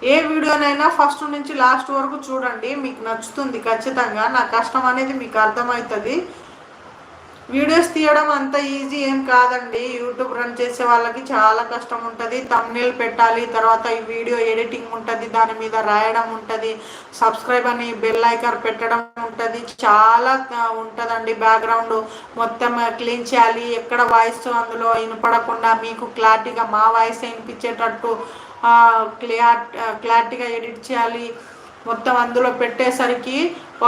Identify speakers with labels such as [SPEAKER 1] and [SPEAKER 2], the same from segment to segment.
[SPEAKER 1] ఏ వీడియోనైనా first నుంచి last వరకు చూడండి, మీకు నచ్చుతుంది ఖచ్చితంగా. నా కష్టం అనేది మీకు అర్థమవుతుంది. వీడియోస్ తీయడం అంత ఈజీ ఏం కాదండి. యూట్యూబ్ రన్ చేసే వాళ్ళకి చాలా కష్టం ఉంటుంది. థంబ్నెయిల్ పెట్టాలి, తర్వాత ఈ వీడియో ఎడిటింగ్ ఉంటుంది, దాని మీద రాయడం ఉంటుంది, సబ్స్క్రైబ్ అని బెల్ ఐకాన్ పెట్టడం ఉంటుంది, చాలా ఉంటుందండి. బ్యాక్గ్రౌండ్ మొత్తం క్లీన్ చేయాలి, ఎక్కడ వాయిస్ అందులో వినపడకుండా మీకు క్లారిటీగా మా వాయిస్ వినిపించేటట్టు క్లారిటీగా ఎడిట్ చేయాలి. మొత్తం అందులో పెట్టేసరికి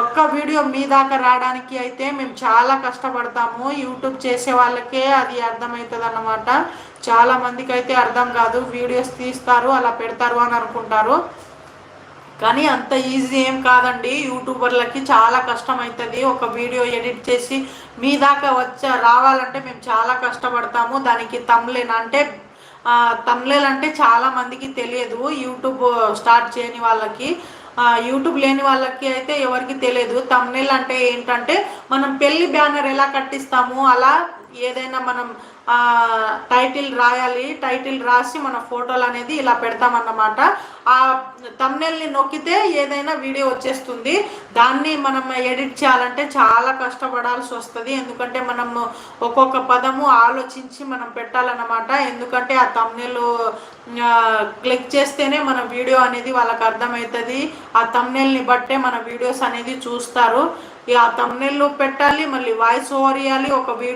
[SPEAKER 1] ఒక్క వీడియో మీ దాకా రావడానికి అయితే మేము చాలా కష్టపడతాము. యూట్యూబ్ చేసే వాళ్ళకే అది అర్థమవుతుంది అన్నమాట. చాలా మందికి అయితే అర్థం కాదు. వీడియోస్ తీస్తారు అలా పెడతారు అని అనుకుంటారు, కానీ అంత ఈజీ ఏం కాదండి. యూట్యూబర్లకి చాలా కష్టం అవుతుంది. ఒక వీడియో ఎడిట్ చేసి మీ దాకా రావాలంటే మేము చాలా కష్టపడతాము. దానికి తమ్నెయిల్ అంటే చాలా మందికి తెలియదు. యూట్యూబ్ స్టార్ట్ చేయని వాళ్ళకి, యూట్యూబ్ లేని వాళ్ళకి అయితే ఎవరికి తెలియదు. తమ్నెయిల్ అంటే ఏంటంటే మనం పెళ్లి బ్యానర్ ఎలా కట్టిస్తాము అలా ఏదైనా మనం టైటిల్ రాయాలి, టైటిల్ రాసి మన ఫోటోలు అనేది ఇలా పెడతామన్నమాట. ఆ తమ్నెయిల్ని నొక్కితే ఏదైనా వీడియో వచ్చేస్తుంది. దాన్ని మనం ఎడిట్ చేయాలంటే చాలా కష్టపడాల్సి వస్తుంది, ఎందుకంటే మనం ఒక్కొక్క పదము ఆలోచించి మనం పెట్టాలన్నమాట. ఎందుకంటే ఆ తమ్నెయిల్ క్లిక్ చేస్తేనే మన వీడియో అనేది వాళ్ళకి అర్థమవుతుంది. ఆ తమ్నెయిల్ని బట్టే మన వీడియోస్ అనేది చూస్తారు. ఆ తమ్నెయిల్ పెట్టాలి, మళ్ళీ వాయిస్ ఓవర్ ఇవ్వాలి, ఒక వీడియో